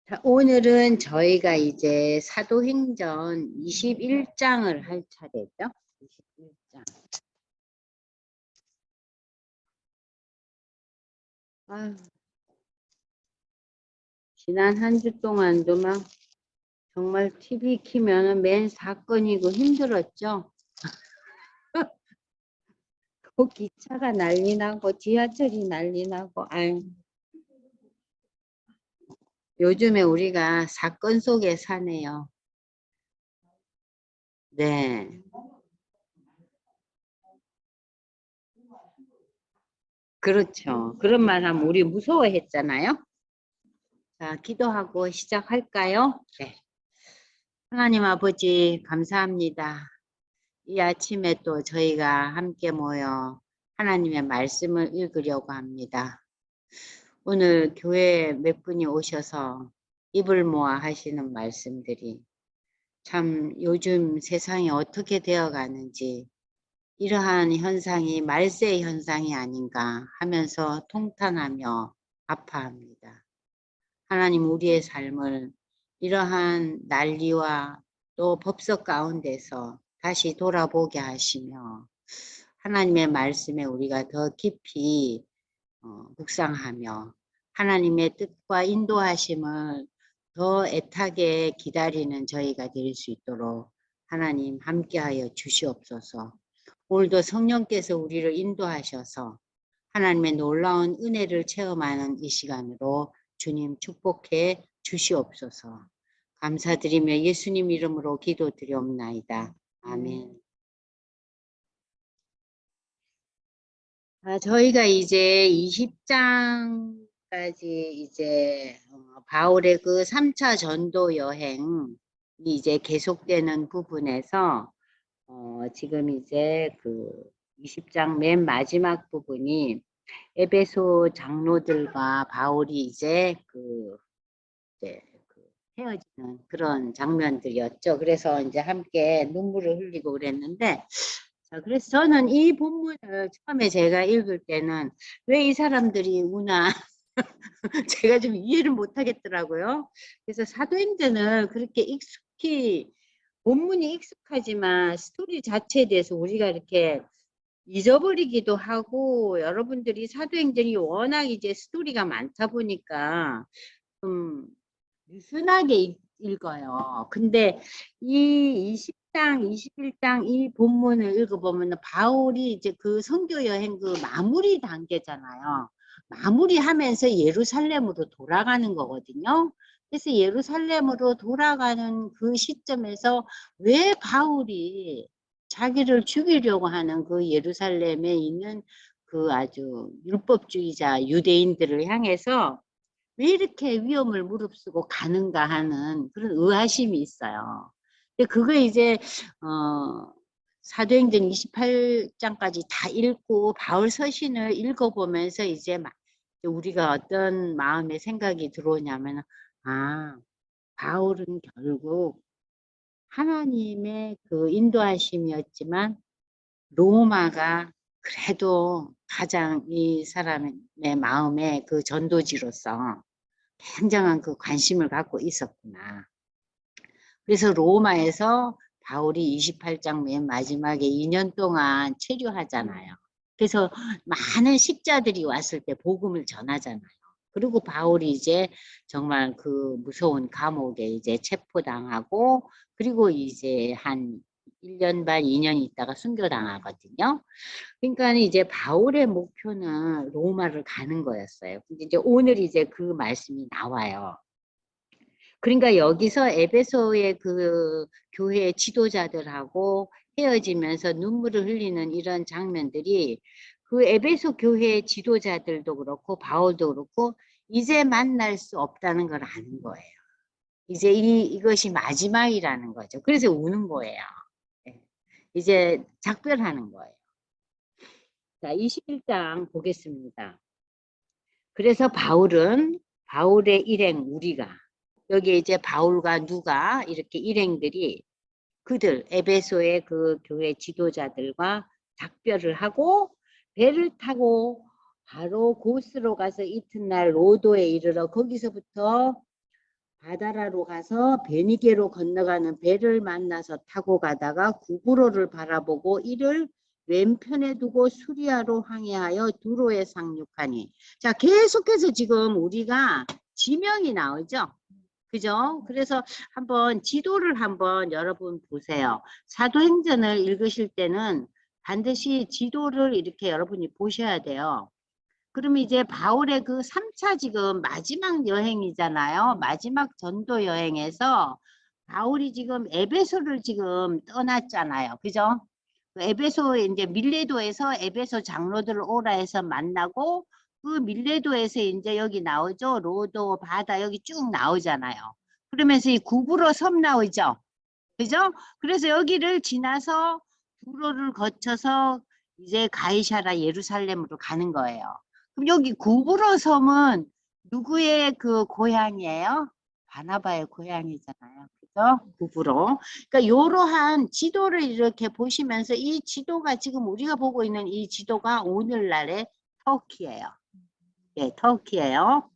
자, 오늘은 저희가 이제 사도행전 21장을 할 차례죠. 21장. 아유, 지난 한 주 동안도 막 정말 TV 키면은 맨 사건이고 힘들었죠. 그 기차가 난리 나고 지하철이 난리 나고 아유. 요즘에 우리가 사건 속에 사네요. 네. 그렇죠. 그런 말 하면 우리 무서워했잖아요. 자, 기도하고 시작할까요? 네. 하나님 아버지 감사합니다. 이 아침에 또 저희가 함께 모여 하나님의 말씀을 읽으려고 합니다. 오늘 교회 몇 분이 오셔서 입을 모아 하시는 말씀들이 참 요즘 세상이 어떻게 되어 가는지 이러한 현상이 말세 현상이 아닌가 하면서 통탄하며 아파합니다. 하나님 우리의 삶을 이러한 난리와 또 법석 가운데서 다시 돌아보게 하시며 하나님의 말씀에 우리가 더 깊이 묵상하며 하나님의 뜻과 인도하심을 더 애타게 기다리는 저희가 될 수 있도록 하나님 함께하여 주시옵소서. 오늘도 성령께서 우리를 인도하셔서 하나님의 놀라운 은혜를 체험하는 이 시간으로 주님 축복해 주시옵소서. 감사드리며 예수님 이름으로 기도드리옵나이다. 아멘. 저희가 이제 20장까지 이제 바울의 그 3차 전도 여행이 이제 계속되는 부분에서 지금 이제 그 20장 맨 마지막 부분이 에베소 장로들과 바울이 이제 헤어지는 그런 장면들이었죠. 그래서 이제 함께 눈물을 흘리고 그랬는데, 자, 그래서 저는 이 본문을 처음에 제가 읽을 때는 왜 이 사람들이 우나 제가 좀 이해를 못 하겠더라고요. 그래서 사도행전을 그렇게 익숙히 본문이 익숙하지만 스토리 자체에 대해서 우리가 이렇게 잊어버리기도 하고 여러분들이 사도행전이 워낙 이제 스토리가 많다 보니까 좀 느슨하게 읽어요. 근데 이 20장, 21장 이 본문을 읽어보면 바울이 이제 그 선교 여행 그 마무리 단계잖아요. 마무리하면서 예루살렘으로 돌아가는 거거든요. 그래서 예루살렘으로 돌아가는 그 시점에서 왜 바울이 자기를 죽이려고 하는 그 예루살렘에 있는 그 아주 율법주의자 유대인들을 향해서 왜 이렇게 위험을 무릅쓰고 가는가 하는 그런 의아심이 있어요. 근데 그거 이제 사도행전 28장까지 다 읽고 바울 서신을 읽어보면서 이제 우리가 어떤 마음의 생각이 들어오냐면 바울은 결국 하나님의 그 인도하심이었지만 로마가 그래도 가장 이 사람의 마음에 그 전도지로서 굉장한 그 관심을 갖고 있었구나. 그래서 로마에서 바울이 28장 맨 마지막에 2년 동안 체류하잖아요. 그래서 많은 식자들이 왔을 때 복음을 전하잖아요. 그리고 바울이 이제 정말 그 무서운 감옥에 이제 체포당하고 그리고 이제 한 1년 반, 2년 있다가 순교당하거든요. 그러니까 이제 바울의 목표는 로마를 가는 거였어요. 근데 이제 오늘 이제 그 말씀이 나와요. 그러니까 여기서 에베소의 그 교회 지도자들하고 헤어지면서 눈물을 흘리는 이런 장면들이 그 에베소 교회 지도자들도 그렇고 바울도 그렇고 이제 만날 수 없다는 걸 아는 거예요. 이제 이것이 마지막이라는 거죠. 그래서 우는 거예요. 이제 작별하는 거예요. 자, 21장 보겠습니다. 그래서 바울의 일행 우리가 여기 이제 바울과 누가 이렇게 일행들이 그들 에베소의 그 교회 지도자들과 작별을 하고 배를 타고 바로 고스로 가서 이튿날 로도에 이르러 거기서부터 바다라로 가서 베니게로 건너가는 배를 만나서 타고 가다가 구브로를 바라보고 이를 왼편에 두고 수리아로 항해하여 두로에 상륙하니. 자, 계속해서 지금 우리가 지명이 나오죠. 그죠? 그래서 한번 지도를 한번 여러분 보세요. 사도행전을 읽으실 때는 반드시 지도를 이렇게 여러분이 보셔야 돼요. 그러면 이제 바울의 그 3차 지금 마지막 여행이잖아요. 마지막 전도 여행에서 바울이 지금 에베소를 지금 떠났잖아요. 그죠? 에베소에 이제 밀레도에서 에베소 장로들을 오라 해서 만나고 그 밀레도에서 이제 여기 나오죠. 로도, 바다 여기 쭉 나오잖아요. 그러면서 이 구브로 섬 나오죠. 그죠? 그래서 여기를 지나서 두로를 거쳐서 이제 가이사라 예루살렘으로 가는 거예요. 그럼 여기 구브로 섬은 누구의 그 고향이에요? 바나바의 고향이잖아요. 그죠? 구브로. 그러니까 이러한 지도를 이렇게 보시면서 이 지도가 지금 우리가 보고 있는 이 지도가 오늘날의 터키예요. 예, 터키예요.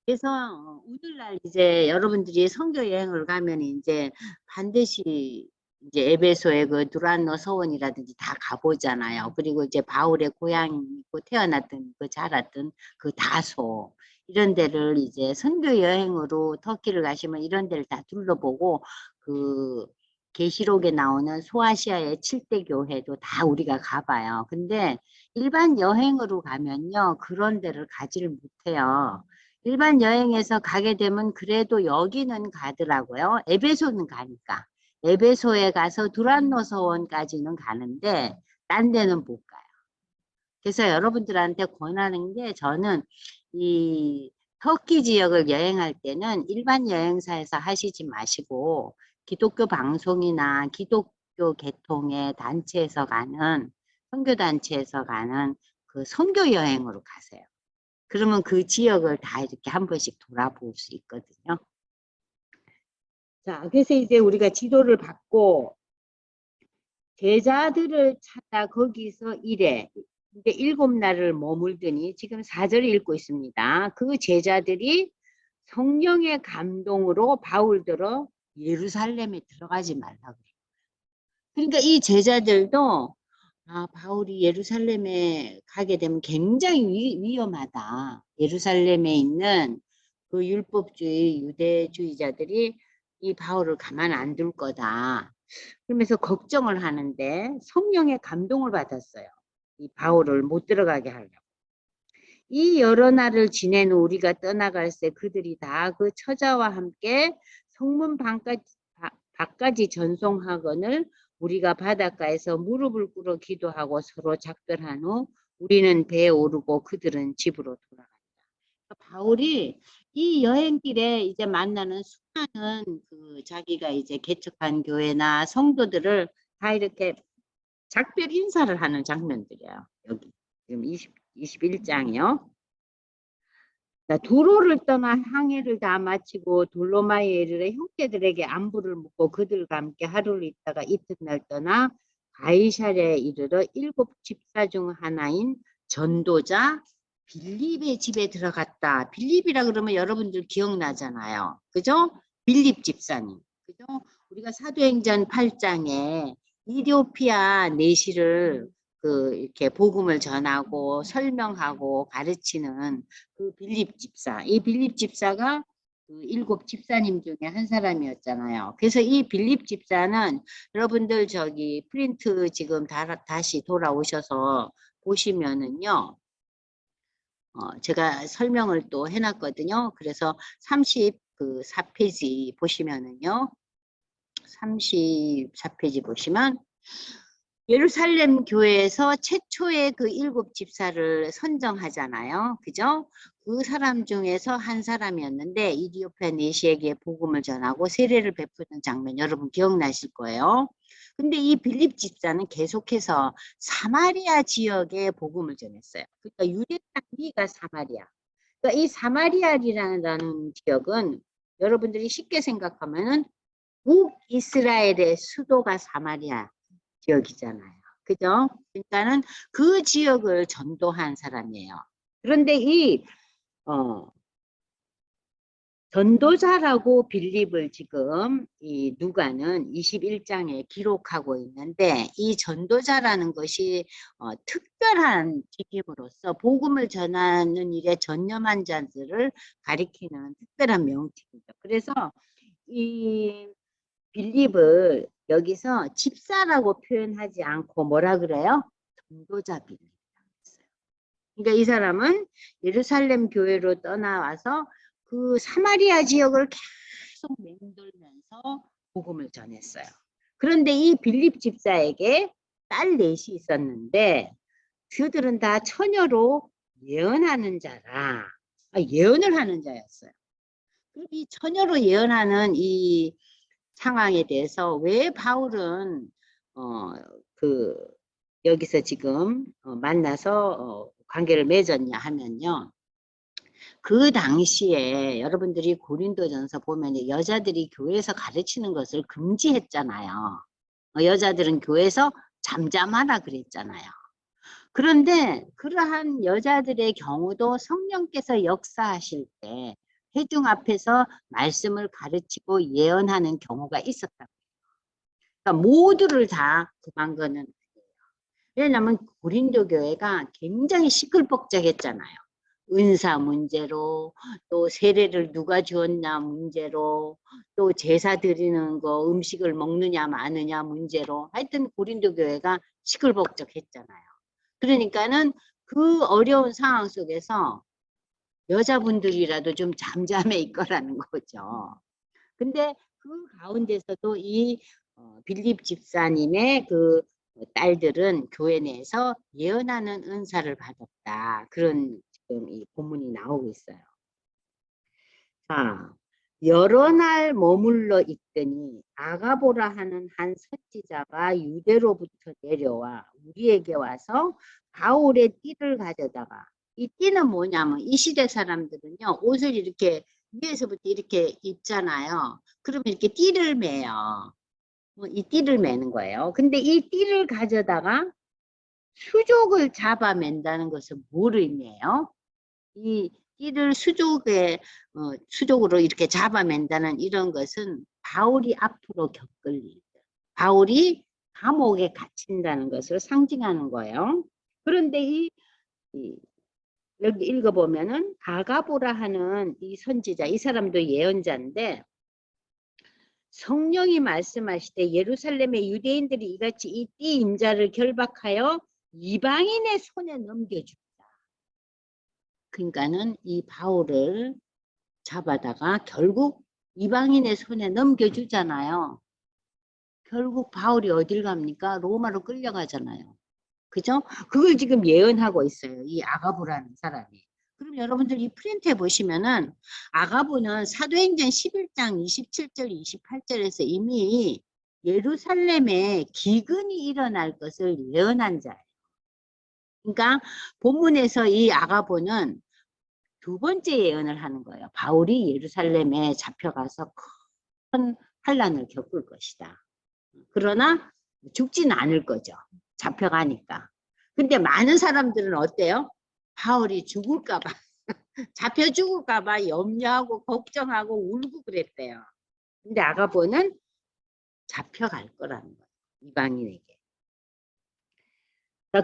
그래서 오늘날 이제 여러분들이 선교 여행을 가면 이제 반드시 이제 에베소의 그 두란노 서원이라든지 다 가보잖아요. 그리고 이제 바울의 고향이고 태어났던 그 자랐던 그 다소 이런 데를 이제 선교 여행으로 터키를 가시면 이런 데를 다 둘러보고 그 계시록에 나오는 소아시아의 7대 교회도 다 우리가 가봐요. 근데 일반 여행으로 가면요 그런 데를 가지를 못해요. 일반 여행에서 가게 되면 그래도 여기는 가더라고요. 에베소는 가니까. 에베소에 가서 두란노 서원까지는 가는데 딴 데는 못 가요. 그래서 여러분들한테 권하는 게 저는 이 터키 지역을 여행할 때는 일반 여행사에서 하시지 마시고 기독교 방송이나 기독교 계통의 단체에서 가는 선교단체에서 가는 그 선교 여행으로 가세요. 그러면 그 지역을 다 이렇게 한 번씩 돌아볼 수 있거든요. 자, 그래서 이제 우리가 지도를 받고 제자들을 찾아 거기서 일해. 이제 7날을 머물더니 지금 4절 읽고 있습니다. 그 제자들이 성령의 감동으로 바울들어 예루살렘에 들어가지 말라고. 그러니까 이 제자들도 바울이 예루살렘에 가게 되면 굉장히 위험하다. 예루살렘에 있는 그 율법주의 유대주의자들이 이 바울을 가만 안 둘 거다. 그러면서 걱정을 하는데 성령의 감동을 받았어요. 이 바울을 못 들어가게 하려고. 이 여러 날을 지낸 우리가 떠나갈새 그들이 다 그 처자와 함께 성문 밖까지 전송하거늘 우리가 바닷가에서 무릎을 꿇어 기도하고 서로 작별한 후 우리는 배에 오르고 그들은 집으로 돌아간다. 바울이 이 여행길에 이제 만나는 수많은 그 자기가 이제 개척한 교회나 성도들을 다 이렇게 작별 인사를 하는 장면들이에요. 여기 지금 21장이요. 두로를 떠나 항해를 다 마치고 돌로마이에 이르러 형제들에게 안부를 묻고 그들과 함께 하루를 있다가 이튿날 떠나 가이사랴에 이르러 7 집사 중 하나인 전도자 빌립의 집에 들어갔다. 빌립이라 그러면 여러분들 기억나잖아요. 그죠? 빌립 집사님. 그죠? 우리가 사도행전 8장에 이디오피아 내시를 그 이렇게 복음을 전하고 설명하고 가르치는 그 빌립 집사. 이 빌립 집사가 그 7 집사님 중에 한 사람이었잖아요. 그래서 이 빌립 집사는 여러분들 저기 프린트 지금 다시 돌아오셔서 보시면은요. 제가 설명을 또 해놨거든요. 그래서 34페이지 보시면은요. 34페이지 보시면 예루살렘 교회에서 최초의 그 7 집사를 선정하잖아요. 그죠? 그 사람 중에서 한 사람이었는데 이디오피아 내시에게 복음을 전하고 세례를 베푸는 장면 여러분 기억나실 거예요. 근데 이 빌립 집사는 계속해서 사마리아 지역에 복음을 전했어요. 그러니까 유대 땅이가 사마리아. 그러니까 이 사마리아라는 지역은 여러분들이 쉽게 생각하면은 북이스라엘의 수도가 사마리아 지역이잖아요. 그죠? 그러니까는 그 지역을 전도한 사람이에요. 그런데 이 전도자라고 빌립을 지금 이 누가는 21장에 기록하고 있는데, 이 전도자라는 것이 특별한 직임으로서 복음을 전하는 일에 전념한 자들을 가리키는 특별한 명칭이죠. 그래서 이 빌립을 여기서 집사라고 표현하지 않고 뭐라 그래요? 전도자 빌립이라고 했어요. 그러니까 이 사람은 예루살렘 교회로 떠나와서 그 사마리아 지역을 계속 맴돌면서 복음을 전했어요. 그런데 이 빌립 집사에게 딸 넷이 있었는데 그들은 다 처녀로 예언하는 자라. 예언을 하는 자였어요. 이 처녀로 예언하는 이 상황에 대해서 왜 바울은 그 여기서 지금 만나서 관계를 맺었냐 하면요. 그 당시에 여러분들이 고린도전서 보면 여자들이 교회에서 가르치는 것을 금지했잖아요. 여자들은 교회에서 잠잠하라 그랬잖아요. 그런데 그러한 여자들의 경우도 성령께서 역사하실 때 회중 앞에서 말씀을 가르치고 예언하는 경우가 있었다. 그러니까 모두를 다 금한 거는 아니에요. 왜냐하면 고린도 교회가 굉장히 시끌벅적했잖아요. 은사 문제로, 또 세례를 누가 주었냐 문제로, 또 제사 드리는 거 음식을 먹느냐 마느냐 문제로, 하여튼 고린도 교회가 시끌벅적했잖아요. 그러니까는 그 어려운 상황 속에서 여자분들이라도 좀 잠잠해 있거라는 거죠. 근데 그 가운데서도 이 빌립 집사님의 그 딸들은 교회 내에서 예언하는 은사를 받았다. 그런 지금 이 본문이 나오고 있어요. 자, 여러 날 머물러 있더니 아가보라 하는 한 선지자가 유대로부터 내려와 우리에게 와서 바울의 띠를 가져다가, 이 띠는 뭐냐면 이 시대 사람들은요 옷을 이렇게 위에서부터 이렇게 입잖아요. 그러면 이렇게 띠를 매요. 이 띠를 매는 거예요. 근데 이 띠를 가져다가 수족을 잡아맨다는 것은 뭐를 의미해요? 이 띠를 수족으로 이렇게 잡아맨다는 이런 것은 바울이 앞으로 겪을 일, 바울이 감옥에 갇힌다는 것을 상징하는 거예요. 그런데 여기 읽어보면은 아가보라 하는 이 선지자, 이 사람도 예언자인데, 성령이 말씀하시되 예루살렘의 유대인들이 이같이 이 띠 임자를 결박하여 이방인의 손에 넘겨준다. 그러니까는 이 바울을 잡아다가 결국 이방인의 손에 넘겨주잖아요. 결국 바울이 어딜 갑니까? 로마로 끌려가잖아요. 그죠? 그걸 지금 예언하고 있어요. 이 아가보라는 사람이. 그럼 여러분들 이 프린트에 보시면은 아가보는 사도행전 11장 27절 28절에서 이미 예루살렘에 기근이 일어날 것을 예언한 자예요. 그러니까 본문에서 이 아가보는 두 번째 예언을 하는 거예요. 바울이 예루살렘에 잡혀가서 큰 환란을 겪을 것이다. 그러나 죽지는 않을 거죠. 잡혀가니까. 근데 많은 사람들은 어때요? 바울이 죽을까 봐, 잡혀 죽을까 봐 염려하고 걱정하고 울고 그랬대요. 근데 아가보는 잡혀갈 거라는 거예요. 이방인에게.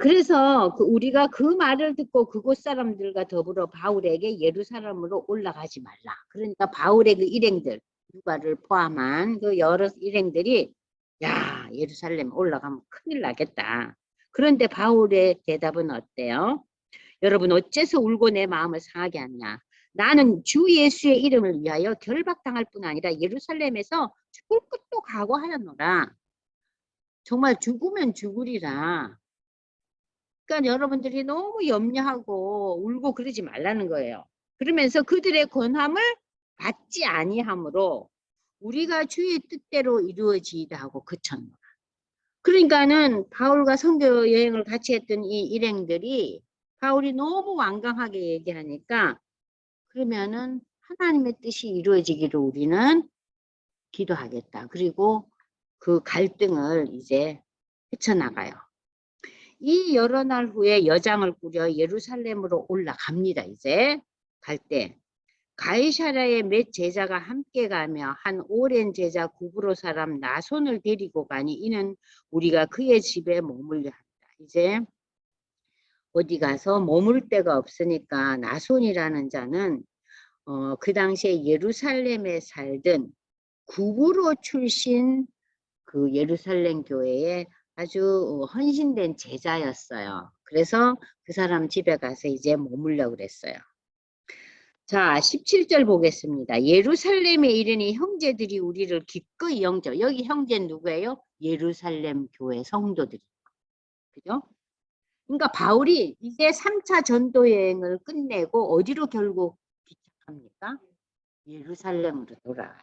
그래서 우리가 그 말을 듣고 그곳 사람들과 더불어 바울에게 예루살렘으로 올라가지 말라. 그러니까 바울의 그 일행들, 누가를 포함한 그 여러 일행들이 야, 예루살렘 올라가면 큰일 나겠다. 그런데 바울의 대답은 어때요? 여러분 어째서 울고 내 마음을 상하게 하냐? 나는 주 예수의 이름을 위하여 결박당할 뿐 아니라 예루살렘에서 죽을 것도 각오하였노라. 정말 죽으면 죽으리라. 그러니까 여러분들이 너무 염려하고 울고 그러지 말라는 거예요. 그러면서 그들의 권함을 받지 아니하므로 우리가 주의 뜻대로 이루어지이다 하고 그쳤노라. 그러니까는 바울과 선교 여행을 같이 했던 이 일행들이 바울이 너무 완강하게 얘기하니까 그러면은 하나님의 뜻이 이루어지기를 우리는 기도하겠다. 그리고 그 갈등을 이제 헤쳐나가요. 이 여러 날 후에 여장을 꾸려 예루살렘으로 올라갑니다. 이제 갈 때. 가이사랴의 몇 제자가 함께 가며 한 오랜 제자 구브로 사람 나손을 데리고 가니 이는 우리가 그의 집에 머물려 한다. 이제 어디 가서 머물 데가 없으니까 나손이라는 자는 그 당시에 예루살렘에 살던 구브로 출신 그 예루살렘 교회에 아주 헌신된 제자였어요. 그래서 그 사람 집에 가서 이제 머물려 그랬어요. 자, 17절 보겠습니다. 예루살렘에 이르니 형제들이 우리를 기꺼이 영접. 여기 형제는 누구예요? 예루살렘 교회 성도들이. 그죠? 그러니까 바울이 이제 3차 전도 여행을 끝내고 어디로 결국 기착합니까? 예루살렘으로 돌아와요.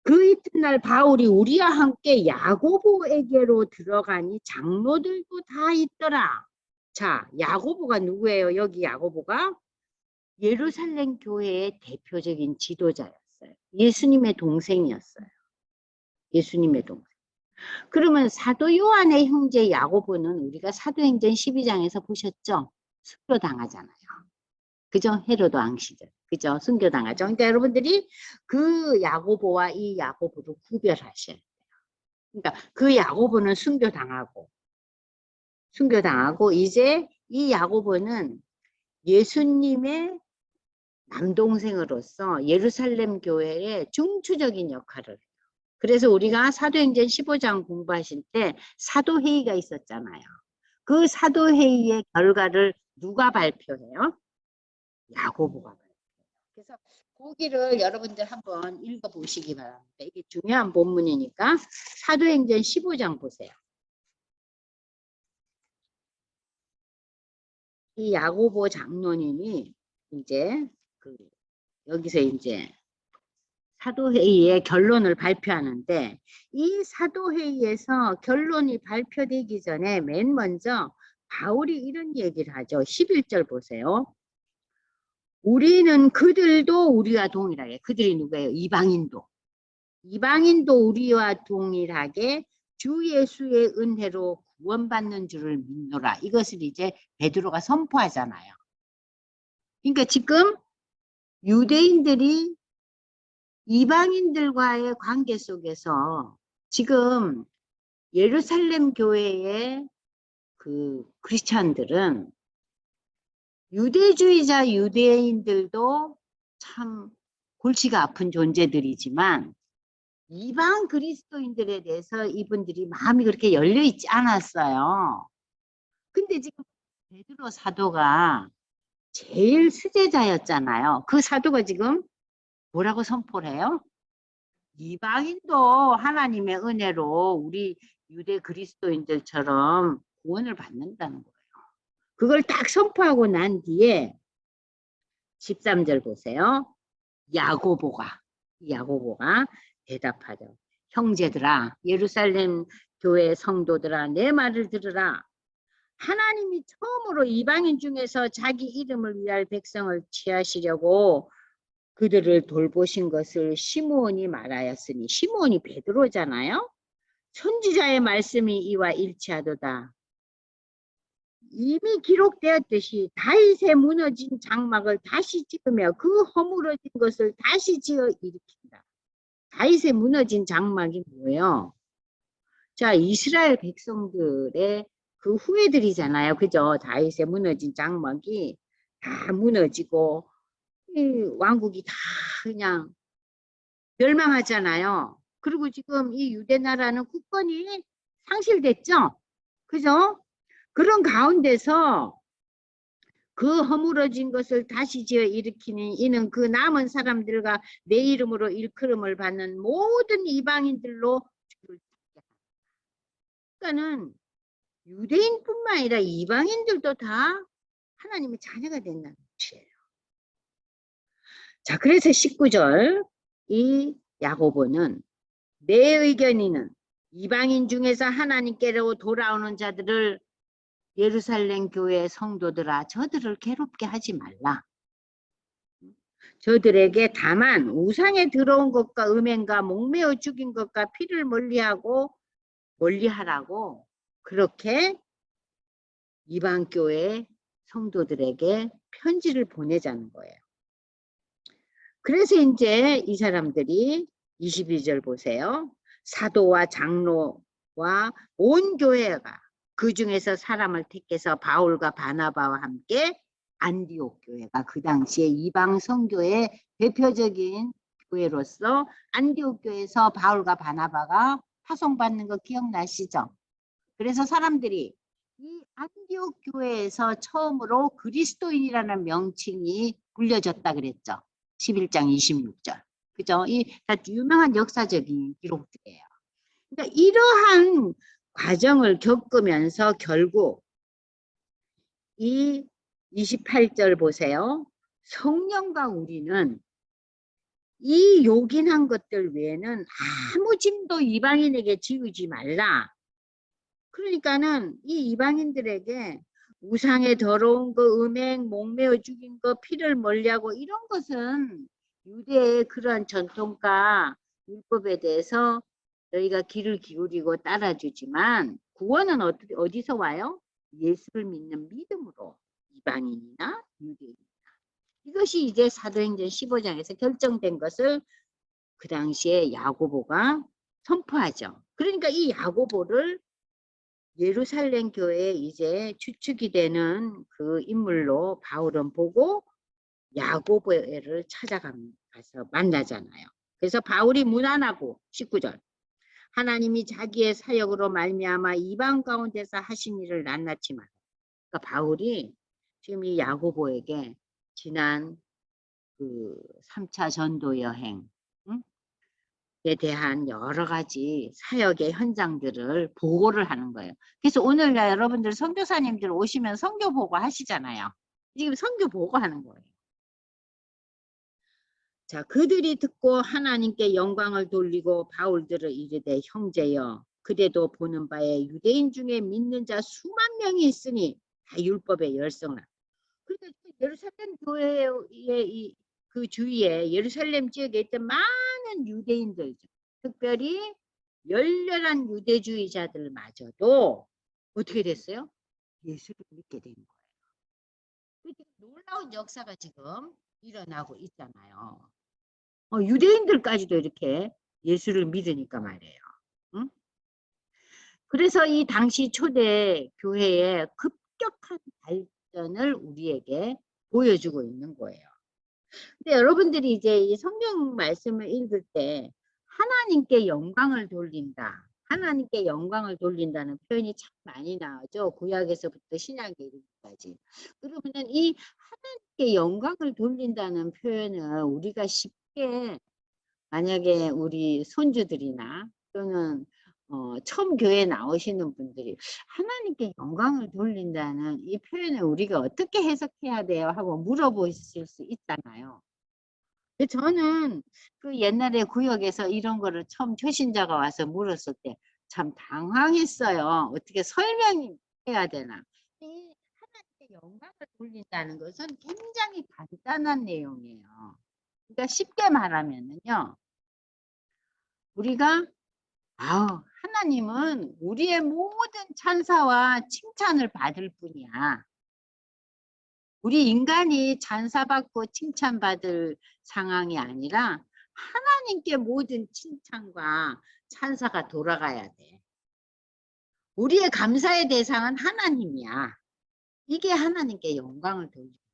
그 이튿날 바울이 우리와 함께 야고보에게로 들어가니 장로들도 다 있더라. 자, 야고보가 누구예요? 여기 야고보가 예루살렘 교회의 대표적인 지도자였어요. 예수님의 동생이었어요. 예수님의 동생. 그러면 사도 요한의 형제 야고보는 우리가 사도행전 12장에서 보셨죠? 순교당하잖아요. 그죠? 헤로드 왕 시절. 그죠? 순교당하죠. 그러니까 여러분들이 그 야고보와 이 야고보를 구별하셔야 돼요. 그러니까 그 야고보는 순교당하고 이제 이 야고보는 예수님의 남동생으로서 예루살렘 교회의 중추적인 역할을 해요. 그래서 우리가 사도행전 15장 공부하실 때 사도회의가 있었잖아요. 그 사도회의의 결과를 누가 발표해요? 야고보가 발표해요. 그래서 거기를 여러분들 한번 읽어보시기 바랍니다. 이게 중요한 본문이니까 사도행전 15장 보세요. 이 야고보 장로님이 이제 여기서 이제 사도회의의 결론을 발표하는데 이 사도회의에서 결론이 발표되기 전에 맨 먼저 바울이 이런 얘기를 하죠. 11절 보세요. 우리는 그들도 우리와 동일하게, 그들이 누구예요? 이방인도 우리와 동일하게 주 예수의 은혜로 구원받는 줄을 믿노라. 이것을 이제 베드로가 선포하잖아요. 그러니까 지금 유대인들이 이방인들과의 관계 속에서 지금 예루살렘 교회의 그 크리스찬들은 유대주의자 유대인들도 참 골치가 아픈 존재들이지만 이방 그리스도인들에 대해서 이분들이 마음이 그렇게 열려 있지 않았어요. 근데 지금 베드로 사도가 제일 수제자였잖아요. 그 사도가 지금 뭐라고 선포를 해요? 이방인도 하나님의 은혜로 우리 유대 그리스도인들처럼 구원을 받는다는 거예요. 그걸 딱 선포하고 난 뒤에 13절 보세요. 야고보가 대답하죠. 형제들아, 예루살렘 교회 성도들아, 내 말을 들으라. 하나님이 처음으로 이방인 중에서 자기 이름을 위할 백성을 취하시려고 그들을 돌보신 것을 시므온이 말하였으니, 시므온이 베드로잖아요. 선지자의 말씀이 이와 일치하도다. 이미 기록되었듯이 다윗의 무너진 장막을 다시 찍으며 그 허물어진 것을 다시 지어 일으킨다. 다윗의 무너진 장막이 뭐예요? 자, 이스라엘 백성들의 그 후예들이잖아요. 그죠? 다윗의 무너진 장막이 다 무너지고 이 왕국이 다 그냥 멸망하잖아요. 그리고 지금 이 유대 나라는 국권이 상실됐죠? 그죠? 그런 가운데서 그 허물어진 것을 다시 지어 일으키는 이는 그 남은 사람들과 내 이름으로 일컬음을 받는 모든 이방인들로 주를 찾게 한다. 그러니까는 유대인뿐만 아니라 이방인들도 다 하나님의 자녀가 된다는 뜻이에요. 자, 그래서 19절 이 야고보는 내 의견이는 이방인 중에서 하나님께로 돌아오는 자들을 예루살렘 교회 성도들아 저들을 괴롭게 하지 말라. 저들에게 다만 우상에 들어온 것과 음행과 목매어 죽인 것과 피를 멀리하라고 그렇게 이방 교회 성도들에게 편지를 보내자는 거예요. 그래서 이제 이 사람들이 22절 보세요. 사도와 장로와 온 교회가 그 중에서 사람을 택해서 바울과 바나바와 함께 안디옥 교회가 그 당시에 이방 선교의 대표적인 교회로서 안디옥 교회에서 바울과 바나바가 파송받는 거 기억나시죠? 그래서 사람들이 이 안디옥 교회에서 처음으로 그리스도인이라는 명칭이 불려졌다 그랬죠. 11장 26절. 그죠? 이 다 유명한 역사적인 기록들이에요. 그러니까 이러한 과정을 겪으면서 결국 이 28절 보세요. 성령과 우리는 이 요긴한 것들 외에는 아무 짐도 이방인에게 지우지 말라. 그러니까는 이 이방인들에게 우상의 더러운 거, 음행, 목매어 죽인 거, 피를 멀리하고 이런 것은 유대의 그러한 전통과 율법에 대해서 너희가 귀를 기울이고 따라주지만 구원은 어디서 와요? 예수를 믿는 믿음으로 이방인이나 유대인이나. 이것이 이제 사도행전 15장에서 결정된 것을 그 당시에 야고보가 선포하죠. 그러니까 이 야고보를 예루살렘 교회에 이제 주축이 되는 그 인물로 바울은 보고 야고보를 찾아가서 만나잖아요. 그래서 바울이 문안하고 19절 하나님이 자기의 사역으로 말미암아 이방 가운데서 하신 일을 낱낱이 말해. 그러니까 바울이 지금 이 야고보에게 지난 그 3차 전도 여행 에 대한 여러 가지 사역의 현장들을 보고를 하는 거예요. 그래서 오늘날 여러분들 선교사님들 오시면 선교 보고 하시잖아요. 지금 선교 보고 하는 거예요. 자, 그들이 듣고 하나님께 영광을 돌리고 바울들을 이르되 형제여 그대도 보는 바에 유대인 중에 믿는 자 수만 명이 있으니 다 율법의 열성을. 그러니까 예루살렘 교회의 그 주위에 예루살렘 지역에 있던 많은 유대인들, 특별히 열렬한 유대주의자들마저도 어떻게 됐어요? 예수를 믿게 된 거예요. 놀라운 역사가 지금 일어나고 있잖아요. 유대인들까지도 이렇게 예수를 믿으니까 말이에요. 응? 그래서 이 당시 초대 교회의 급격한 발전을 우리에게 보여주고 있는 거예요. 근데 여러분들이 이제 이 성경 말씀을 읽을 때 하나님께 영광을 돌린다. 하나님께 영광을 돌린다는 표현이 참 많이 나오죠. 구약에서부터 신약에 이르기까지. 그러면 이 하나님께 영광을 돌린다는 표현을 우리가 쉽게 만약에 우리 손주들이나 또는 처음 교회 나오시는 분들이 하나님께 영광을 돌린다는 이 표현을 우리가 어떻게 해석해야 돼요? 하고 물어보실 수 있잖아요. 저는 그 옛날에 구역에서 이런 거를 처음 초신자가 와서 물었을 때 참 당황했어요. 어떻게 설명해야 되나. 이 하나님께 영광을 돌린다는 것은 굉장히 간단한 내용이에요. 그러니까 쉽게 말하면은요. 우리가 하나님은 우리의 모든 찬사와 칭찬을 받을 뿐이야. 우리 인간이 찬사받고 칭찬받을 상황이 아니라 하나님께 모든 칭찬과 찬사가 돌아가야 돼. 우리의 감사의 대상은 하나님이야. 이게 하나님께 영광을 돌리는 거예요.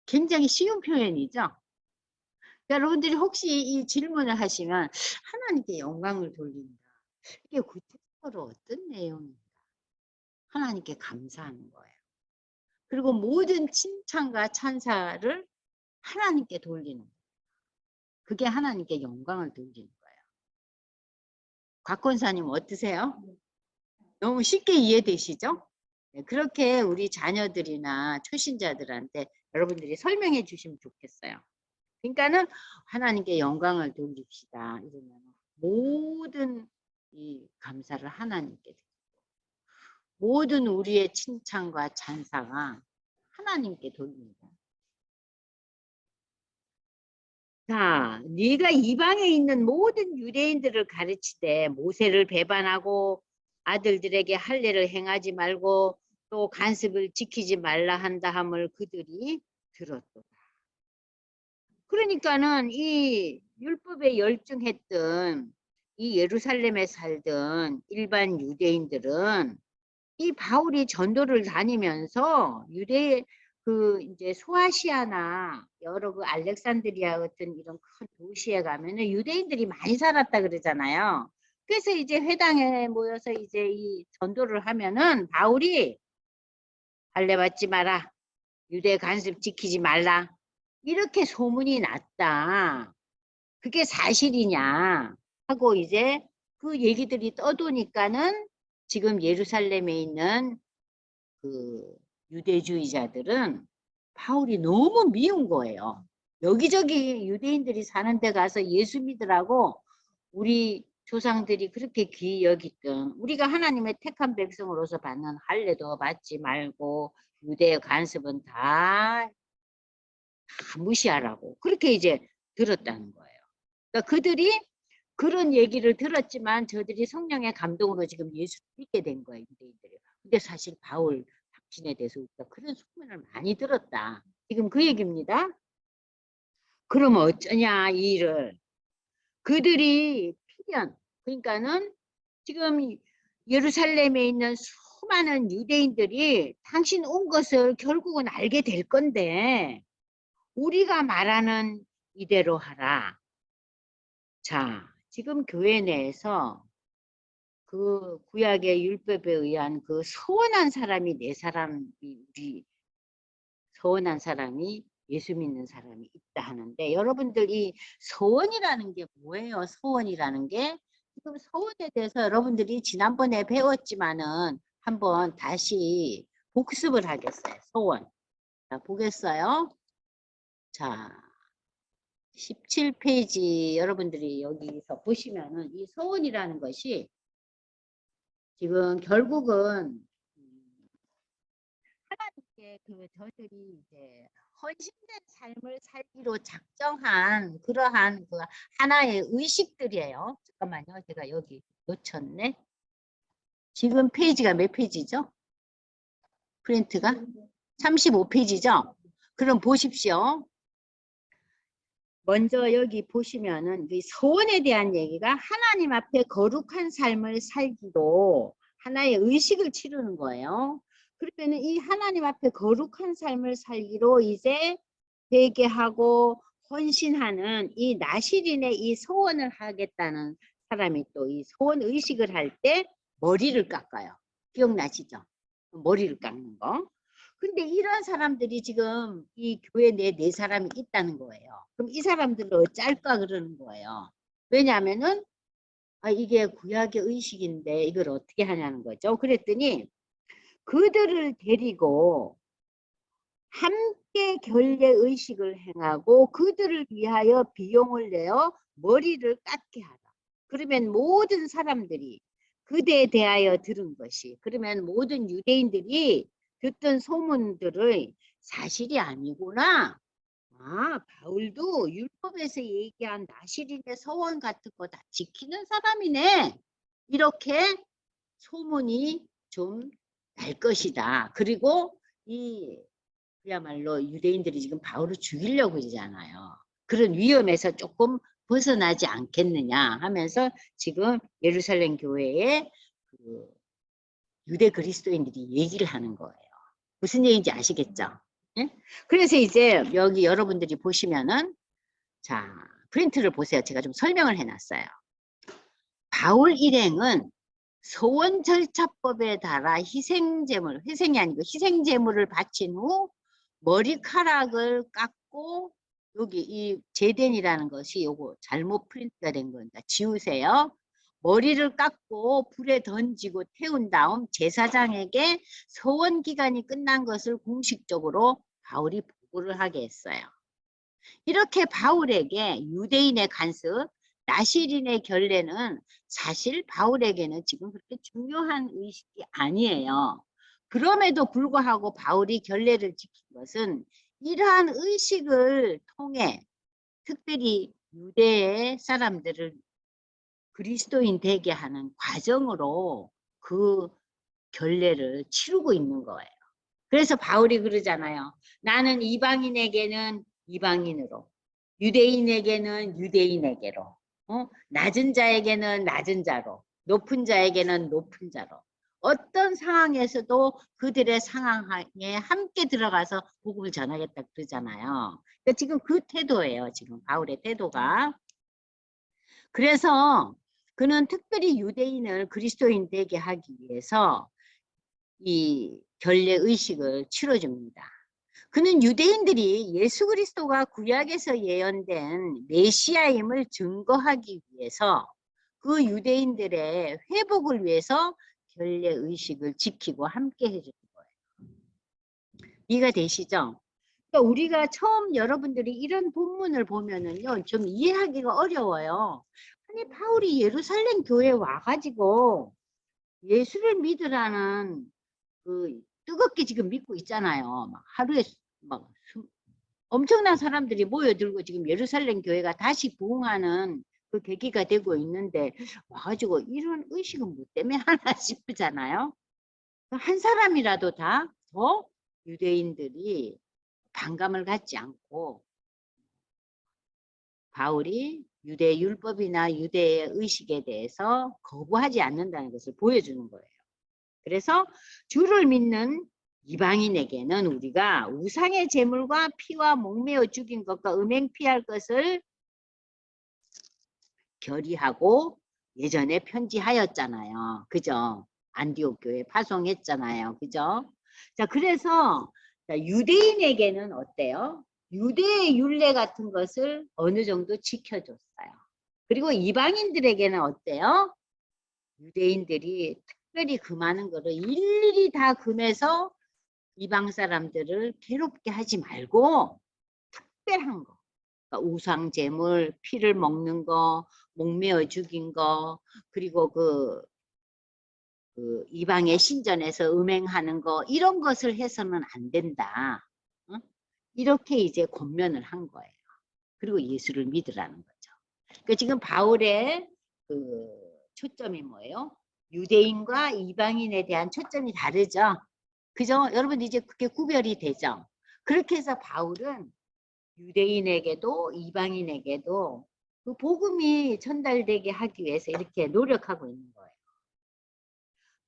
굉장히 쉬운 표현이죠. 여러분들이 혹시 이 질문을 하시면 하나님께 영광을 돌린다. 이게 구체적으로 어떤 내용인가? 하나님께 감사하는 거예요. 그리고 모든 칭찬과 찬사를 하나님께 돌리는 거예요. 그게 하나님께 영광을 돌리는 거예요. 곽권사님 어떠세요? 너무 쉽게 이해되시죠? 네, 그렇게 우리 자녀들이나 초신자들한테 여러분들이 설명해 주시면 좋겠어요. 그러니까는 하나님께 영광을 돌립시다. 이러면 모든 이 감사를 하나님께 드리고 모든 우리의 칭찬과 찬사가 하나님께 돌립니다. 자, 네가 이방에 있는 모든 유대인들을 가르치되 모세를 배반하고 아들들에게 할례를 행하지 말고 또 간습을 지키지 말라 한다 함을 그들이 들었도다. 그러니까는 이 율법에 열중했던 이 예루살렘에 살던 일반 유대인들은 이 바울이 전도를 다니면서 유대 그 이제 소아시아나 여러 그 알렉산드리아 같은 이런 큰 도시에 가면은 유대인들이 많이 살았다 그러잖아요. 그래서 이제 회당에 모여서 이제 이 전도를 하면은 바울이 할례 받지 마라, 유대 간섭 지키지 말라, 이렇게 소문이 났다. 그게 사실이냐 하고 이제 그 얘기들이 떠도니까는 지금 예루살렘에 있는 그 유대주의자들은 바울이 너무 미운 거예요. 여기저기 유대인들이 사는 데 가서 예수 믿으라고 우리 조상들이 그렇게 귀히 여기던, 우리가 하나님의 택한 백성으로서 받는 할례도 받지 말고 유대의 간섭은 다 무시하라고 그렇게 이제 들었다는 거예요. 그러니까 그들이 그런 얘기를 들었지만 저들이 성령의 감동으로 지금 예수 믿게 된 거예요, 유대인들이. 근데 사실 바울 당신에 대해서 우리가 그런 소문을 많이 들었다. 지금 그 얘기입니다. 그럼 어쩌냐 이 일을. 그들이 필연, 그러니까는 지금 예루살렘에 있는 수많은 유대인들이 당신 온 것을 결국은 알게 될 건데 우리가 말하는 이대로 하라. 자, 지금 교회 내에서 그 구약의 율법에 의한 그 서원한 사람이 네 사람이, 우리 서원한 사람이 예수 믿는 사람이 있다 하는데, 여러분들 이 서원이라는 게 뭐예요? 서원이라는 게 지금 서원에 대해서 여러분들이 지난번에 배웠지만은 한번 다시 복습을 하겠어요. 서원. 자, 보겠어요? 자, 17페이지 여러분들이 여기서 보시면은 이 서원이라는 것이 지금 결국은 하나님께 그 저들이 이제 헌신된 삶을 살기로 작정한 그러한 그 하나의 의식들이에요. 잠깐만요. 제가 여기 놓쳤네. 지금 페이지가 몇 페이지죠? 프린트가? 35페이지죠? 그럼 보십시오. 먼저 여기 보시면은 이 서원에 대한 얘기가 하나님 앞에 거룩한 삶을 살기로 하나의 의식을 치르는 거예요. 그러면은 이 하나님 앞에 거룩한 삶을 살기로 이제 회개하고 헌신하는 이 나실인의 이 서원을 하겠다는 사람이 또 이 서원 의식을 할 때 머리를 깎아요. 기억나시죠? 머리를 깎는 거. 근데 이런 사람들이 지금 이 교회 내에 네 사람이 있다는 거예요. 그럼 이 사람들을 어쩔까 그러는 거예요. 왜냐하면은 이게 구약의 의식인데 이걸 어떻게 하냐는 거죠. 그랬더니 그들을 데리고 함께 결례 의식을 행하고 그들을 위하여 비용을 내어 머리를 깎게 하라. 그러면 모든 사람들이 그대에 대하여 들은 것이, 그러면 모든 유대인들이 듣던 소문들의 사실이 아니구나. 바울도 율법에서 얘기한 나실인의 서원 같은 거 다 지키는 사람이네. 이렇게 소문이 좀 날 것이다. 그리고 이 그야말로 유대인들이 지금 바울을 죽이려고 그러잖아요. 그런 위험에서 조금 벗어나지 않겠느냐 하면서 지금 예루살렘 교회에 그 유대 그리스도인들이 얘기를 하는 거예요. 무슨 얘기인지 아시겠죠? 예? 그래서 이제 여기 여러분들이 보시면은 자 프린트를 보세요. 제가 좀 설명을 해놨어요. 바울 일행은 소원 절차법에 따라 희생제물, 희생이 아니고 희생제물을 바친 후 머리카락을 깎고, 여기 이 제덴이라는 것이 요거 잘못 프린트가 된 거니까 지우세요. 머리를 깎고 불에 던지고 태운 다음 제사장에게 소원 기간이 끝난 것을 공식적으로 바울이 보고를 하게 했어요. 이렇게 바울에게 유대인의 간섭, 나실인의 결례는 사실 바울에게는 지금 그렇게 중요한 의식이 아니에요. 그럼에도 불구하고 바울이 결례를 지킨 것은 이러한 의식을 통해 특별히 유대의 사람들을 그리스도인 되게 하는 과정으로 그 결례를 치르고 있는 거예요. 그래서 바울이 그러잖아요. 나는 이방인에게는 이방인으로, 유대인에게는 유대인에게로, 낮은 자에게는 낮은 자로, 높은 자에게는 높은 자로. 어떤 상황에서도 그들의 상황에 함께 들어가서 복음을 전하겠다 그러잖아요. 그러니까 지금 그 태도예요. 지금 바울의 태도가. 그래서 그는 특별히 유대인을 그리스도인 되게 하기 위해서 이 결례 의식을 치러줍니다. 그는 유대인들이 예수 그리스도가 구약에서 예언된 메시아임을 증거하기 위해서 그 유대인들의 회복을 위해서 결례 의식을 지키고 함께 해주는 거예요. 이해가 되시죠? 그러니까 우리가 처음 여러분들이 이런 본문을 보면은요, 좀 이해하기가 어려워요. 아니, 바울이 예루살렘 교회에 와가지고 예수를 믿으라는 그 뜨겁게 지금 믿고 있잖아요. 막 하루에 막 엄청난 사람들이 모여들고 지금 예루살렘 교회가 다시 부흥하는 그 계기가 되고 있는데 와가지고 이런 의식은 뭐 때문에 하나 싶잖아요. 한 사람이라도 다 더 유대인들이 반감을 갖지 않고 바울이 유대 율법이나 유대의 의식에 대해서 거부하지 않는다는 것을 보여주는 거예요. 그래서 주를 믿는 이방인에게는 우리가 우상의 제물과 피와 목매어 죽인 것과 음행 피할 것을 결의하고 예전에 편지하였잖아요. 그죠? 안디옥 교회 파송했잖아요. 그죠? 자, 그래서 유대인에게는 어때요? 유대의 율례 같은 것을 어느 정도 지켜줬어요. 그리고 이방인들에게는 어때요? 유대인들이 특별히 금하는 거를 일일이 다 금해서 이방 사람들을 괴롭게 하지 말고 특별한 거. 그러니까 우상 제물, 피를 먹는 거, 목매어 죽인 거, 그리고 그 이방의 신전에서 음행하는 거 이런 것을 해서는 안 된다. 어? 이렇게 이제 권면을 한 거예요. 그리고 예수를 믿으라는 거죠. 그러니까 지금 바울의 그 초점이 뭐예요? 유대인과 이방인에 대한 초점이 다르죠. 그죠? 여러분 이제 그게 구별이 되죠. 그렇게 해서 바울은 유대인에게도 이방인에게도 그 복음이 전달되게 하기 위해서 이렇게 노력하고 있는 거예요.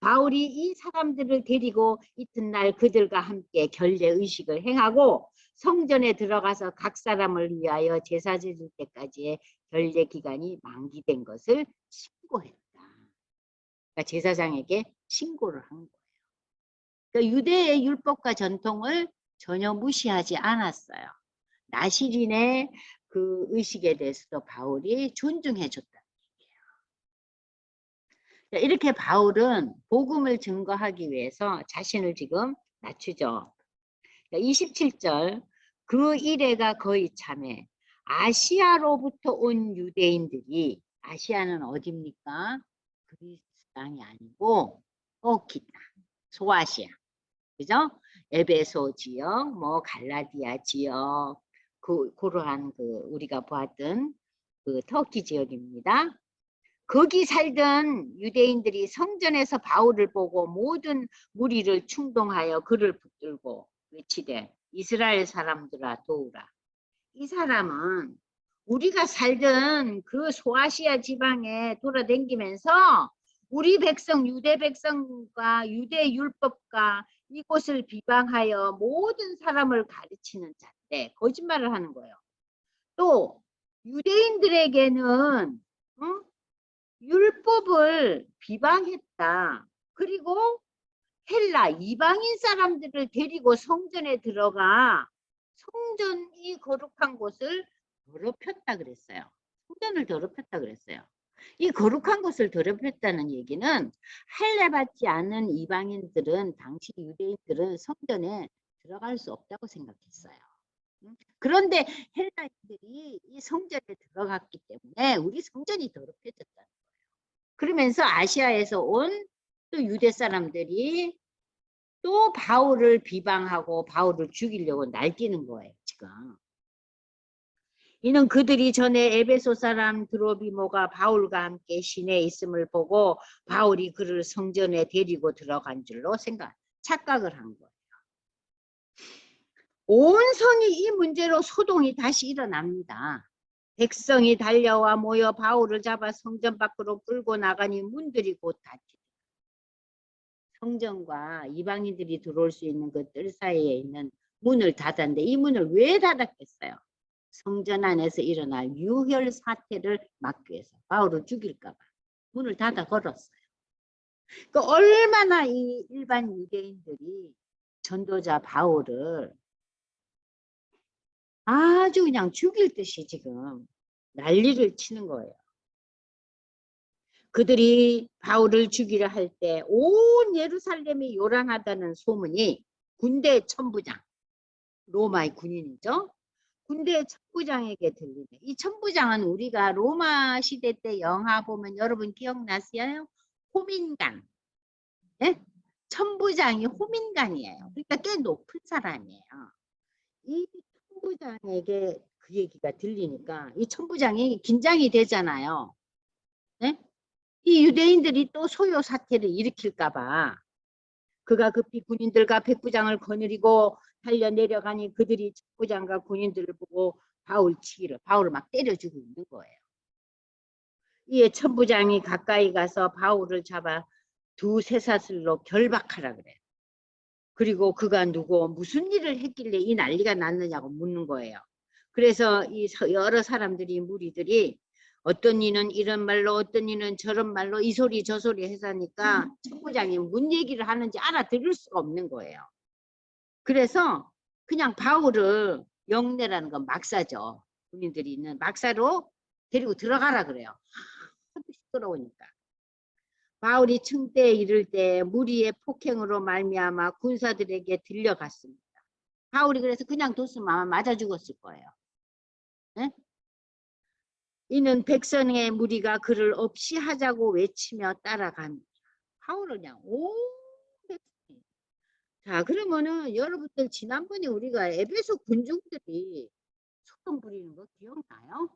바울이 이 사람들을 데리고 이튿날 그들과 함께 결례 의식을 행하고 성전에 들어가서 각 사람을 위하여 제사 지을 때까지의 결례 기간이 만기된 것을 신고했다. 그러니까 제사장에게 신고를 한 거예요. 그러니까 유대의 율법과 전통을 전혀 무시하지 않았어요. 나시린의 그 의식에 대해서도 바울이 존중해 줬다. 이렇게 바울은 복음을 증거하기 위해서 자신을 지금 낮추죠. 27절 그 이래가 거의 참에 아시아로부터 온 유대인들이 아시아는 어디입니까? 그리스 땅이 아니고 터키 땅, 소아시아. 그죠? 에베소 지역, 뭐 갈라디아 지역, 그러한 그 우리가 보았던 그 터키 지역입니다. 거기 살던 유대인들이 성전에서 바울을 보고 모든 무리를 충동하여 그를 붙들고 외치되 이스라엘 사람들아 도우라. 이 사람은 우리가 살던 그 소아시아 지방에 돌아다니면서 우리 백성 유대 백성과 유대 율법과 이곳을 비방하여 모든 사람을 가르치는 자인데 거짓말을 하는 거예요. 또 유대인들에게는 율법을 비방했다. 그리고 헬라 이방인 사람들을 데리고 성전에 들어가 성전이 거룩한 곳을 더럽혔다 그랬어요. 성전을 더럽혔다 그랬어요. 이 거룩한 곳을 더럽혔다는 얘기는 할례 받지 않은 이방인들은 당시 유대인들은 성전에 들어갈 수 없다고 생각했어요. 그런데 헬라인들이 이 성전에 들어갔기 때문에 우리 성전이 더럽혀졌다는 거예요. 그러면서 아시아에서 온 또 유대 사람들이 또 바울을 비방하고 바울을 죽이려고 날뛰는 거예요, 지금. 이는 그들이 전에 에베소 사람 드로비모가 바울과 함께 시내에 있음을 보고 바울이 그를 성전에 데리고 들어간 줄로 착각을 한 거예요. 온 성이 이 문제로 소동이 다시 일어납니다. 백성이 달려와 모여 바울을 잡아 성전 밖으로 끌고 나가니 문들이 곧 닫히고 성전과 이방인들이 들어올 수 있는 그 뜰 사이에 있는 문을 닫았는데 이 문을 왜 닫았겠어요? 성전 안에서 일어날 유혈 사태를 막기 위해서 바울을 죽일까 봐 문을 닫아 걸었어요. 그 얼마나 이 일반 유대인들이 전도자 바울을 아주 그냥 죽일 듯이 지금 난리를 치는 거예요. 그들이 바울을 죽이려 할 때 온 예루살렘이 요란하다는 소문이 군대 천부장, 로마의 군인이죠. 군대 천부장에게 들리네. 이 천부장은 우리가 로마 시대 때 영화 보면 여러분 기억나세요? 호민관. 예? 천부장이 호민관이에요. 그러니까 꽤 높은 사람이에요. 이 천부장에게 그 얘기가 들리니까 이 천부장이 긴장이 되잖아요. 네? 이 유대인들이 또 소요 사태를 일으킬까 봐 그가 급히 군인들과 백부장을 거느리고 달려 내려가니 그들이 천부장과 군인들을 보고 바울을 막 때려주고 있는 거예요. 이에 천부장이 가까이 가서 바울을 잡아 두 쇠사슬로 결박하라 그래요. 그리고 그가 누구 무슨 일을 했길래 이 난리가 났느냐고 묻는 거예요. 그래서 이 여러 사람들이 무리들이 어떤 이는 이런 말로 어떤 이는 저런 말로 이 소리 저 소리 해서니까 천부장이 뭔 얘기를 하는지 알아들을 수가 없는 거예요. 그래서 그냥 바울을 영내라는 건 막사죠. 군인들이 있는 막사로 데리고 들어가라 그래요. 하도 시끄러우니까. 바울이 층대에 이를 때 무리의 폭행으로 말미암아 군사들에게 들려갔습니다. 바울이 그래서 그냥 뒀으면 아마 맞아 죽었을 거예요. 네? 이는 백성의 무리가 그를 없이 하자고 외치며 따라갑니다. 바울을 그냥 온 백성이. 자, 그러면은 여러분들 지난번에 우리가 에베소 군중들이 소동 부리는 거 기억나요?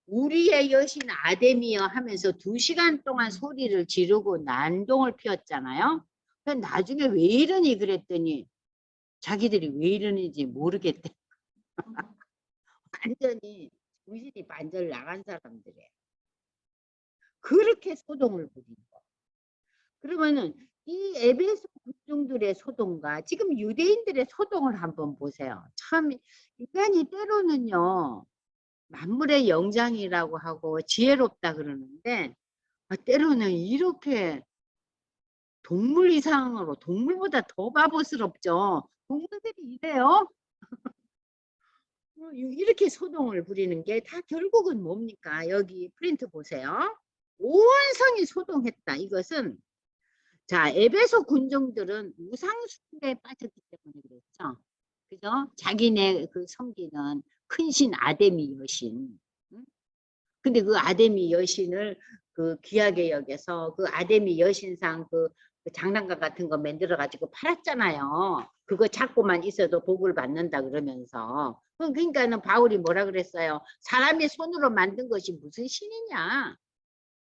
우리의 여신 아데미여 하면서 2시간 동안 소리를 지르고 난동을 피웠잖아요. 나중에 왜 이러니 그랬더니 자기들이 왜 이러는지 모르겠대. 완전히 정신이 반절 나간 사람들이에요. 그렇게 소동을 부린 거. 그러면은 이 에베소 군중들의 소동과 지금 유대인들의 소동을 한번 보세요. 참 인간이 때로는요. 만물의 영장이라고 하고 지혜롭다 그러는데 때로는 이렇게 동물 이상으로 동물보다 더 바보스럽죠. 동물들이 이래요. 이렇게 소동을 부리는 게 다 결국은 뭡니까? 여기 프린트 보세요. 온 성이 소동했다. 이것은 자 에베소 군중들은 우상 숭배에 빠졌기 때문에 그랬죠. 그죠? 자기네 그 섬기는 큰 신 아데미 여신. 근데 그 아데미 여신을 그 귀하게 여겨서 그 아데미 여신상 그 장난감 같은 거 만들어 가지고 팔았잖아요. 그거 잡고만 있어도 복을 받는다 그러면서. 그러니까는 바울이 뭐라 그랬어요? 사람의 손으로 만든 것이 무슨 신이냐?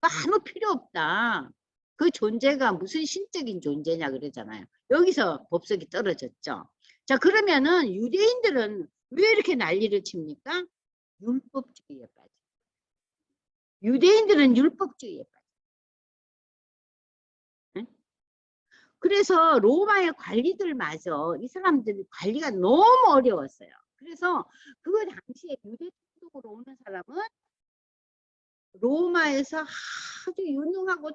아무 필요 없다. 그 존재가 무슨 신적인 존재냐 그러잖아요. 여기서 법석이 떨어졌죠. 자, 그러면은 유대인들은 왜 이렇게 난리를 칩니까? 율법주의에 빠져. 유대인들은 율법주의에 빠져. 응? 그래서 로마의 관리들마저 이 사람들 관리가 너무 어려웠어요. 그래서 그 당시에 유대 쪽으로 오는 사람은 로마에서 아주 유능하고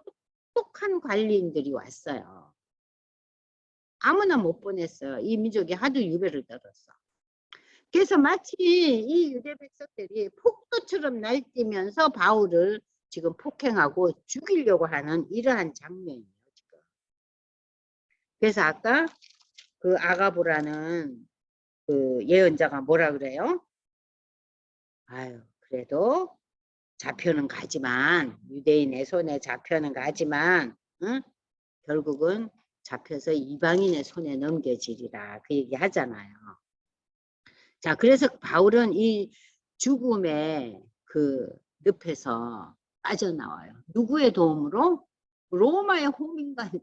똑똑한 관리인들이 왔어요. 아무나 못 보냈어요. 이 민족이 하도 유배를 떨었어. 그래서 마치 이 유대 백성들이 폭도처럼 날뛰면서 바울을 지금 폭행하고 죽이려고 하는 이러한 장면이에요. 지금. 그래서 아까 그 아가보라는 그 예언자가 뭐라 그래요? 아유, 그래도 잡혀는 가지만 유대인의 손에 잡혀는 가지만 응? 결국은 잡혀서 이방인의 손에 넘겨지리라 그 얘기 하잖아요. 자, 그래서 바울은 이 죽음의 그 늪에서 빠져나와요. 누구의 도움으로? 로마의 호민관들.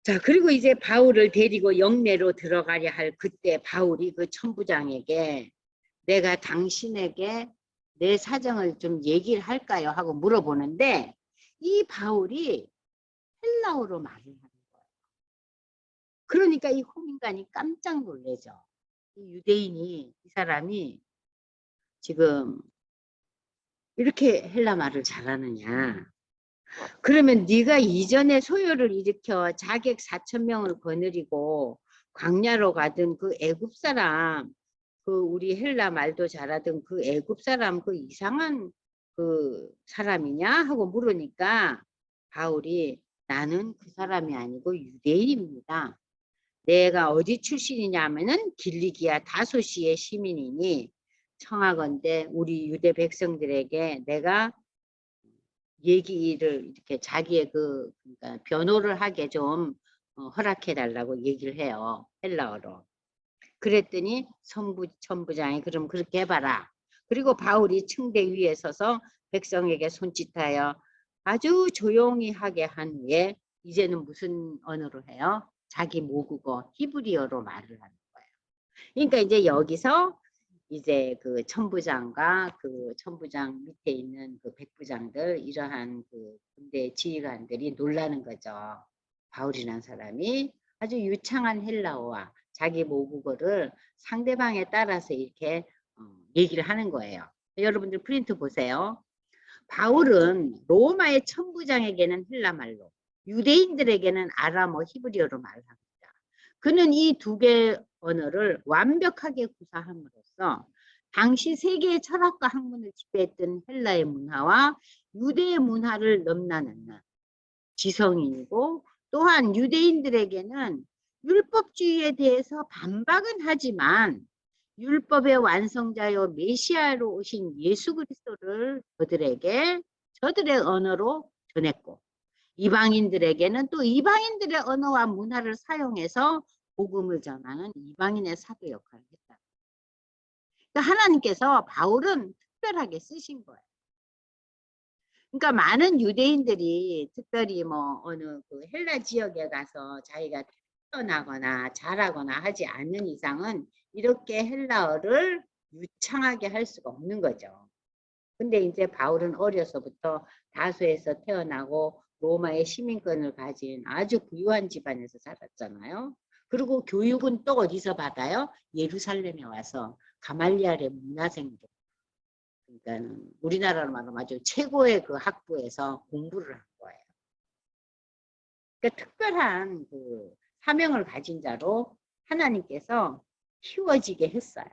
자, 그리고 이제 바울을 데리고 영내로 들어가려 할 그때 바울이 그 천부장에게 내가 당신에게 내 사정을 좀 얘기를 할까요? 하고 물어보는데 이 바울이 헬라어로 말을 하는 거예요. 그러니까 이 홍인간이 깜짝 놀래죠. 이 유대인이, 이 사람이 지금 이렇게 헬라 말을 잘하느냐. 그러면 네가 이전에 소요를 일으켜 자객 4,000명을 거느리고 광야로 가던 그 애굽 사람, 그 우리 헬라 말도 잘하던 그 애굽 사람, 그 이상한 그 사람이냐 하고 물으니까 바울이 나는 그 사람이 아니고 유대인입니다. 내가 어디 출신이냐 하면은 길리기아 다소시의 시민이니 청하건대 우리 유대 백성들에게 내가 얘기를 이렇게 자기의 그러니까 변호를 하게 좀 허락해 달라고 얘기를 해요. 헬라어로. 그랬더니 천부장이 그럼 그렇게 해봐라. 그리고 바울이 층대 위에 서서 백성에게 손짓하여 아주 조용히 하게 한 후에 이제는 무슨 언어로 해요? 자기 모국어 히브리어로 말을 하는 거예요. 그러니까 이제 여기서 이제 그 천부장과 그 천부장 밑에 있는 그 백부장들 이러한 그 군대 지휘관들이 놀라는 거죠. 바울이라는 사람이 아주 유창한 헬라어와 자기 모국어를 상대방에 따라서 이렇게 얘기를 하는 거예요. 여러분들 프린트 보세요. 바울은 로마의 천부장에게는 헬라말로, 유대인들에게는 아람어 히브리어로 말합니다. 그는 이 두 개의 언어를 완벽하게 구사함으로써 당시 세계의 철학과 학문을 지배했던 헬라의 문화와 유대의 문화를 넘나는 지성인이고 또한 유대인들에게는 율법주의에 대해서 반박은 하지만 율법의 완성자요 메시아로 오신 예수 그리스도를 저들의 언어로 전했고 이방인들에게는 또 이방인들의 언어와 문화를 사용해서 복음을 전하는 이방인의 사도 역할을 했다. 그러니까 하나님께서 바울은 특별하게 쓰신 거예요. 그러니까 많은 유대인들이 특별히 뭐 어느 그 헬라 지역에 가서 자기가 태어나거나 자라거나 하지 않는 이상은 이렇게 헬라어를 유창하게 할 수가 없는 거죠. 근데 이제 바울은 어려서부터 다소에서 태어나고 로마의 시민권을 가진 아주 부유한 집안에서 자랐잖아요. 그리고 교육은 또 어디서 받아요? 예루살렘에 와서 가말리알의 문화생들. 그러니까 우리나라로 말하면 아주 최고의 그 학부에서 공부를 한 거예요. 그러니까 특별한 그 사명을 가진 자로 하나님께서 키워지게 했어요.